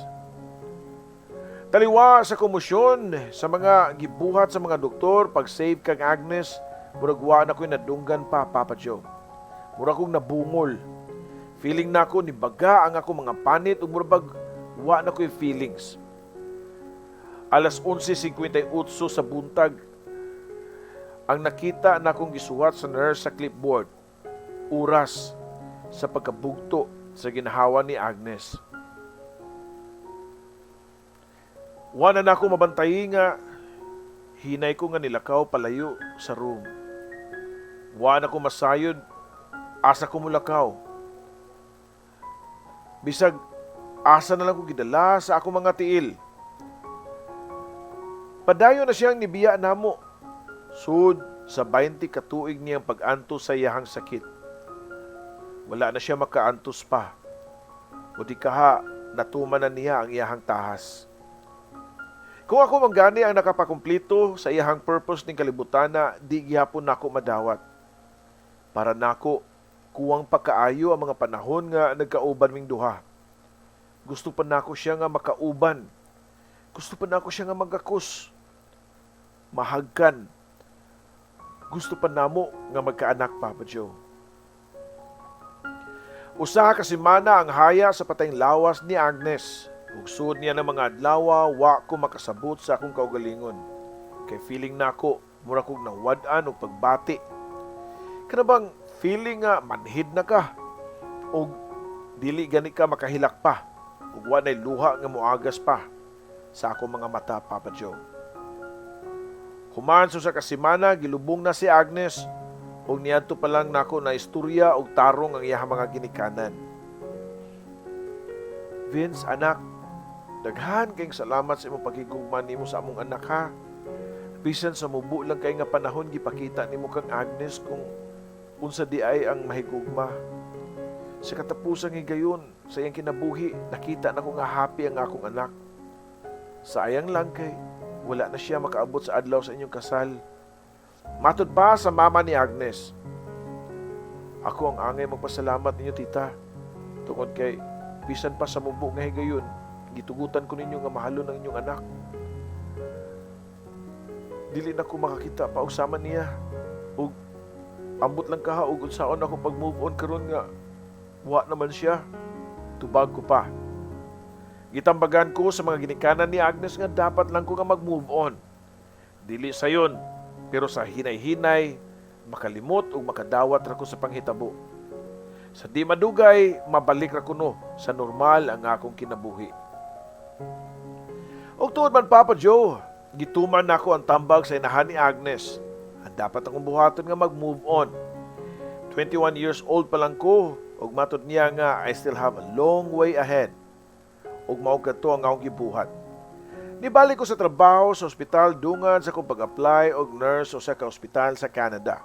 Taliwa sa komosyon sa mga gibuhat sa mga doktor pag-save kang Agnes, murag wa na ko'y nadunggan pa, Papa Joe. Murag kong nabungol. Feeling na ako ni baga ang ako mga panit ug murag wa na ko'y feelings. Alas 11:58 sa buntag ang nakita na akong gisuwat sa nurse sa clipboard. Oras sa pagkabugto sa ginhawa ni Agnes. Wala na ako mabantayi nga hinay ko nga nilakaw palayo sa room. Wala na ko masayod asa ko mulakaw. Bisag asa na lang ko gidala sa ako mga tiil. Padayon na siyang nibiya namo. Sud sa 20 katuig niyang pag-antos sa iyahang sakit. Wala na siya makaantos pa. O di kaha, natuman na niya ang iyahang tahas. Kung ako manggani ang nakapakumplito sa iyahang purpose ning kalibutana, di gihapon nako madawat. Para nako, kuwang pagkaayo ang mga panahon nga nagkauban ming duha. Gusto pa nako siya nga makauban. Gusto pa nako siya nga magakos. Mahagkan. Gusto pa namo nga magkaanak, Papa Joe. Usa ka semana ang haya sa patayng lawas ni Agnes. Ugsod niya ng mga adlaw, wa ko makasabot sa akong kaugalingon. Kay feeling nako, mura kong nawad-an o pagbati. Kanabang feeling nga manhid na ka, o dili gani ka makahilak pa, o wanay luha nga muagas pa sa akong mga mata, Papa Joe. Human sa kasimana, gilubong na si Agnes, o niadto pa lang nako na istorya o tarong ang iyang mga ginikanan. Vince, anak, daghan kayong salamat sa imong pagigugma nimo sa among anak, ha. Bisan sa mubo lang kay nga panahon gipakita nimo kang Agnes kung unsa di ay ang mahigugma. Sa katapusang higayon sa iyang kinabuhi, nakita na ko nga happy ang akong anak. Sayang lang kay wala na siya makaabot sa adlaw sa inyong kasal. Matud pa sa mama ni Agnes, ako ang angay magpasalamat ninyo, tita. Tungod kay bisan pa sa mubo nga higayon, gitugutan ko ninyo nga mahalon ang inyong anak. Dili na ko makakita pa og sama niya. Ug ambot lang kaha ug unsaon ako pag-move on karon nga wa naman siya. Tubag ko pa. Gitambagan ko sa mga ginikanan ni Agnes nga dapat lang ko nga mag-move on. Dili sayon, pero sa hinay-hinay, makalimot ug makadawat ra ko sa panghitabo. Sa di madugay, mabalik ra kuno sa normal ang akong kinabuhi. Og tuod man, Papa Joe, gituman nako ang tambag sa inahan ni Agnes. Ang dapat akong buhaton nga mag-move on. 21 years old pa lang ko, ug matud niya nga I still have a long way ahead. Ug mao kadto ang akong gibuhat. Nibalik ko sa trabaho sa ospital dungan sa akong pag-apply og nurse o sa ka-ospital sa Canada.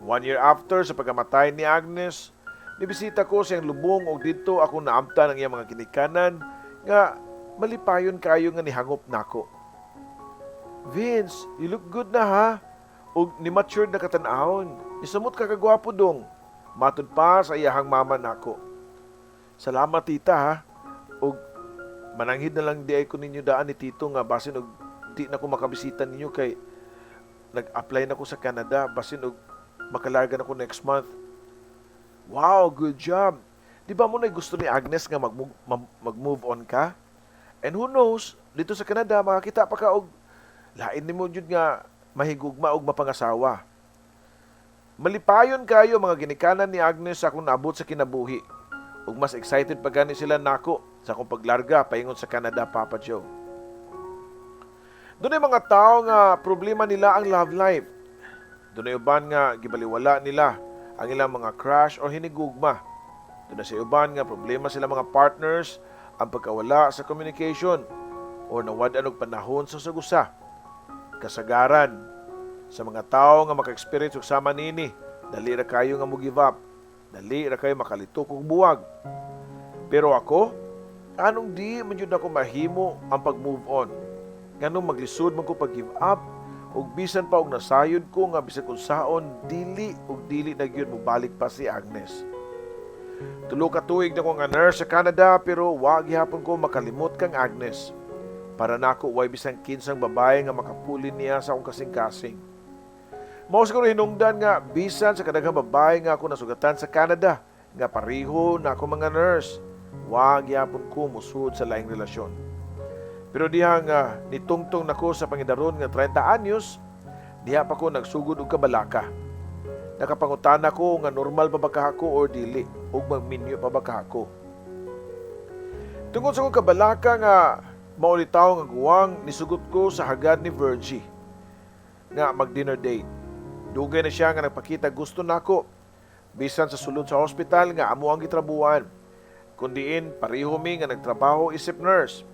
1 year after sa pagkamatay ni Agnes, nibisita ko sa iyang lubong og dito ako naamtan ang iyang mga ginikanan nga malipayon kayo nga nihangop nako. Vince, you look good na, ha? Og ni-matured na katanahon. Isamot ka kagwapo dong. Matud pa sa iyahang mama nako. Salamat, tita, ha? Og mananghid na lang di ay ko ninyo daan ni tito nga basin og di na ko makabisita ninyo kay nag-apply na ko sa Canada basin og makalarga na ko next month. Wow, good job. Di ba mo na gusto ni Agnes nga mag-move on ka? And who knows, dito sa Canada makakita pa ka og lain nimo jud nga mahigugma og mapangasawa. Malipayon kayo mga ginikanan ni Agnes sa akong naabot sa kinabuhi. Ug mas excited pa gani sila nako sa akong paglarga paingon sa Canada, Papa Joe. Doon ay mga tao nga problema nila ang love life. Doon ay uban nga gibaliwala nila ang ilang mga crush o hinigugma. Doon sa uban nga problema sila mga partners ang pagkawala sa communication o nawad-an og panahon sa sagusa. Kasagaran sa mga tao nga maka-experience og sama nini, dali ra kayo nga mo give up. Dali ra kayo makalitok og buwag. Pero ako, anong di man yun ako mahimo ang pag-move on. Nganong maglisod man ko pag-give up, ug bisan pa og nasayod ko nga bisan kung saon, dili na gyud mo balik pa si Agnes. Tulo ka tuig na ko nga nurse sa Canada, pero wa gihapon ko makalimot kang Agnes. Para nako way bisan kinsang babae nga makapulin niya sa akong kasing-kasing. Mao siguro hinungdan nga bisan sa kadaghang babae nga ako nasugatan sa Canada nga pareho na ako mga nurse, wa gyapon ko musud sa laing relasyon. Pero diha nga nitungtong nako sa pangidaron nga 30 anyos, diha pa ko nagsugod og kabalaka. Nakapangutana ko nga normal pa ba ka ako or dili, ug magminyo pa ba ka ako. Tungod sa akong kabalaka nga maulitaw nga guwang nisugot ko sa hagad ni Virgie nga mag-dinner date. Dugay na siya nga nagpakita gusto nako. Bisan sa sulod sa hospital nga amo ang gitrabuhan. Kundiin pareho mi nga nagtrabaho isip nurse.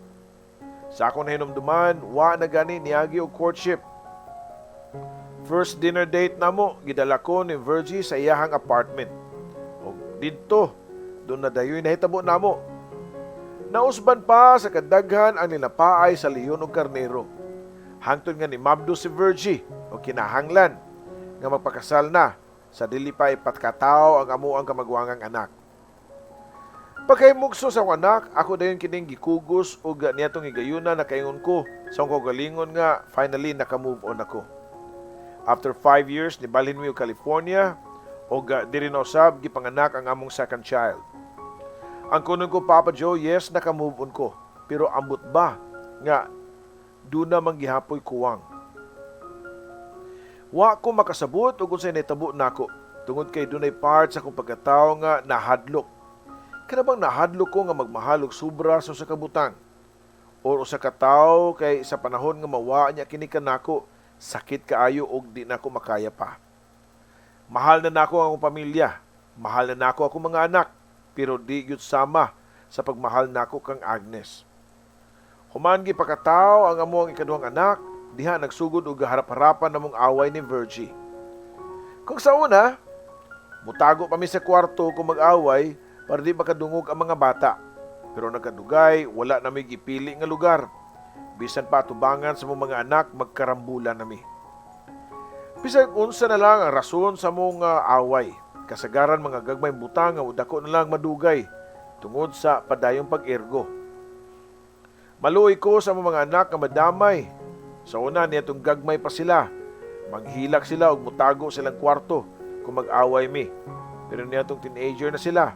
Sa akong nahinumduman, wa na gani niagi og courtship. First dinner date namo gidala ko ni Virgie sa iyahang apartment. Og didto, doon na dayoy nahitabo namo. Nausban pa sa kadaghan ang ninapaay sa leon ug karnero. Hangtod nga ni mabdo si Virgie o kinahanglan nga magpakasal na sa dili pa ipatkataw ang amo ang kamagwangang anak. Pagkaymugso sa akong anak, ako dayon kining gikugos ug niyatong higayuna na kaingon ko sa akong kagalingon nga finally naka-move on ako. After 5 years nibalhin mi og California ug diri na usab gipanganak ang among second child. Ang kunon ko, Papa Joe, yes, naka-move on ko. Pero ambot ba nga doon na manggihapoy kuwang. Wa ko makasabot ug unsay nahitabo nako tungod kay dunay part sa akong pagkatawo nga nahadlok. Kana bang nahadlok ko nga magmahal og sobra sa usa ka butang o usa ka tawo kay sa panahon nga mawa niya kini kanako sakit kaayo og di nako makaya pa. Mahal na nako ang akong pamilya, mahal na nako akong mga anak, pero di gyud sama sa pagmahal nako kang Agnes. Human gi pakataw ang amo ang ikaduhang anak, diha nagsugod og harap-harapan namong away ni Virgie. Kung sa una, mutago pa mi sa kwarto kung mag-away para di makadungog ang mga bata. Pero nagkadugay, wala na mi gipili nga lugar. Bisan pa tubangan sa mga anak, magkarambulan nami. Bisan unsa na lang ang rason sa mong away. Kasagaran mga gagmay butang nga dako na lang madugay tungod sa padayong pag-ergo. Maluoy ko sa mga anak nga madamay. Sa una niyatong gagmay pa sila. Maghilak sila og mutago silang kwarto kung mag-away mi. Pero niyatong teenager na sila.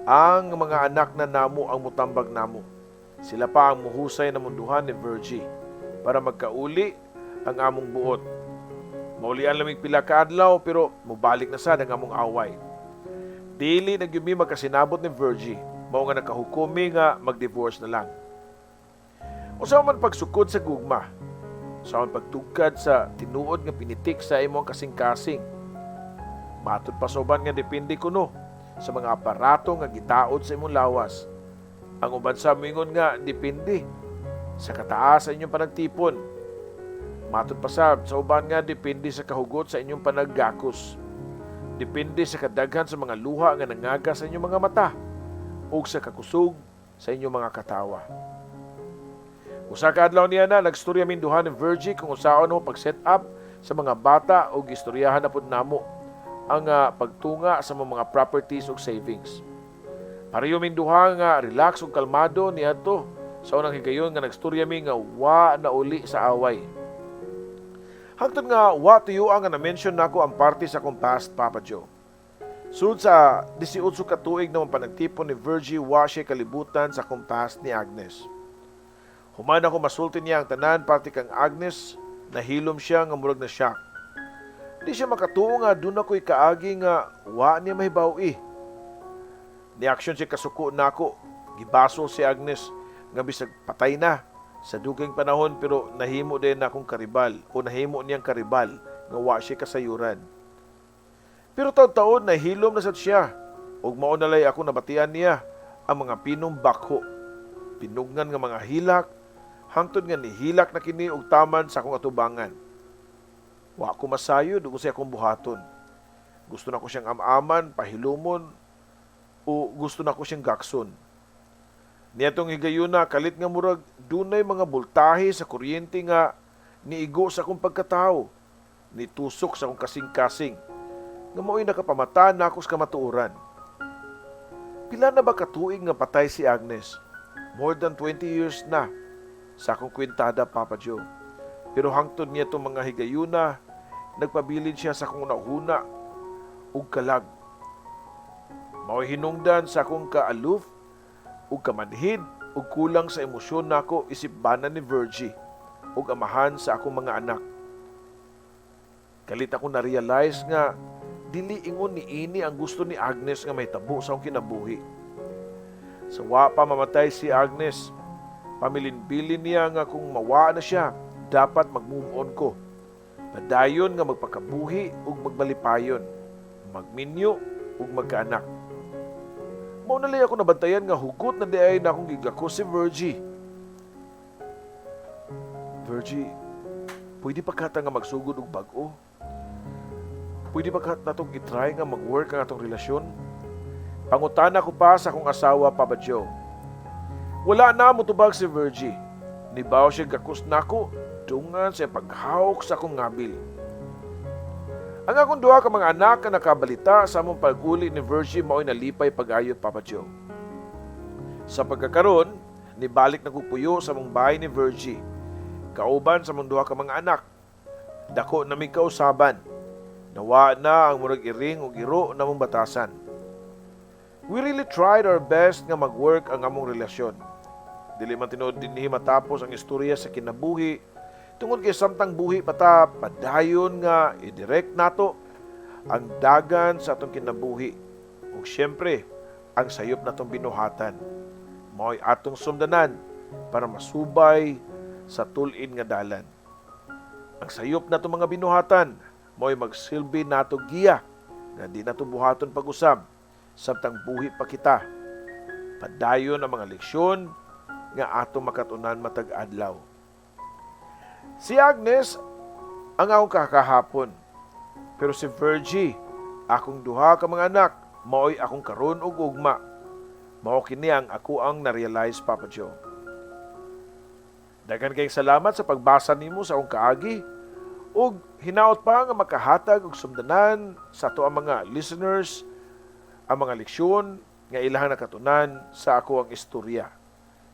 Ang mga anak na namo ang mutambag namo. Sila pa ang muhusay na munduhan ni Virgie para magkauli ang among buot. Maulian lamig pila ka adlaw pero mubalik na sad ang among away. Dili nagyumi magkasinabot ni Virgie, mao nga nakahukumi nga mag-divorce na lang. Usa man pagsukod sa gugma, usa man pagtugkad sa tinuod nga pinitik sa imong kasing-kasing. Matud pa soban nga depende kuno sa mga aparato nga gitaod sa imong lawas. Ang uban sa mingon nga depende sa kataas sa inyong panagtipon. Matod pasab sa uban nga depende sa kahugot sa inyong panaggakos. Depende sa kadaghan sa mga luha nga nangaga sa inyong mga mata ug sa kakusog sa inyong mga katawa. Usa ka adlaw niya na nagstorya min duha ni Virgie kung usaon mo pag-set up sa mga bata ug istoryahan na pud namo ang pagtunga sa mga properties ug savings. Pareho min duha nga relax ug kalmado niadto sa unang higayon nga nagstorya mi nga wa na uli sa away. Hangtod nga wa tuyo ang na-mention nako ang parte sa akong past, Papa Joe. Sud sa 18 ka tuig na panagtipon ni Virgie, wa siya kalibutan sa akong past ni Agnes. Human ako masulti niya ang tanan, parte kang Agnes, nahilom siya nga murag na shock. Di siya makatuo nga doon ako'y kaagi nga wa niya mahibaw. Ni aksyon siya kasuko nako, gibaso si Agnes nga bisag patay na sa duging panahon pero nahimo din akong karibal o nahimo niyang karibal nga wa siya kasayuran. Pero taon-taon nahilom na sad siya ug mao nalay ako nabatian niya ang mga pinong bakho, pinugnan nga mga hilak, hangtod nga nihilak na kini og taman sa akong atubangan. Wa ko masayod ug sa akong buhaton. Gusto na ko siyang amaman, pahilumon o gusto na ko siyang gakson. Niyatong higayuna kalit nga murag dunay mga boltahe sa kuryente nga niigo sa akong pagkatao, nitusok sa akong kasing-kasing, nga mao'y nakapamata na ako sa kamatuoran. Pila na ba katuig nga patay si Agnes? More than 20 years na sa akong kwentada, Papa Joe. Pero hangtod niya itong mga higayuna, nagpabilin siya sa akong nauna ug kalag. Mao'y hinungdan sa akong kaaluf ug kamanhid ug kulang sa emosyon nako isip banan ni Virgie ug amahan sa akong mga anak. Kalit ako na-realize nga dili ingon ni ini ang gusto ni Agnes nga mahitabo sa akong kinabuhi. Sa wa pa mamatay si Agnes, pamilin-bilin niya nga kung mawa na siya, dapat mag-move on ko. Padayon nga magpakabuhi ug magbalipayon, magminyo ug magkaanak. Mao na lang ako nabantayan nga hugot na diay na akong gigako si Virgie. Virgie, pwede pa kata nga magsugod og bag-o? Pwede pa kata natong gitry nga mag-work ang atong relasyon? Pangutana ko pa sa akong asawa, Papa Joe. Wala na motubag si Virgie. Nibaw siya gakus nako dungan sa paghawak sa akong ngabil. Ang akong duha ka mga anak na nakabalita sa among pag-uli ni Virgie mao'y nalipay pag-ayo Papa Joe. Sa pagkakaroon, nibalik na kupuyo sa mong bahay ni Virgie. Kauban sa mong duha ka mga anak. Dako na may kausaban. Nawa na ang murag iring o giro na mong batasan. We really tried our best nga mag-work ang among relasyon. Dili man tinuod dinhi matapos ang istorya sa kinabuhi. Tungod kay samtang buhi pata padayon nga i-direct nato ang dagan sa atong kinabuhi. Ug syempre, ang sayop natong binuhatan. Mao'y atong sumdanan para masubay sa tulin nga dalan. Ang sayop natong mga binuhatan mao'y magsilbi nato giya nga di nato buhaton pag-usab samtang buhi pa kita. Padayon ang mga leksyon nga atong makatunan matag adlaw. Si Agnes ang akong kakahapon. Pero si Virgie, akong duha ka mga anak, mao'y akong karon og ugma. Mao kini ang ako ang na-realize, Papa Joe. Daghan kayong salamat sa pagbasa nimo sa akong kaagi ug hinaot pa nga makahatag og sumdanan sa ato ang mga listeners ang mga leksyon nga ilahang nakatunan sa ako ang istorya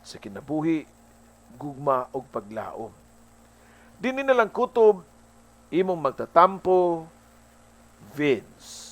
sa kinabuhi, gugma ug paglaom. Dinhi na lang kutob imong magtatampo, Vince.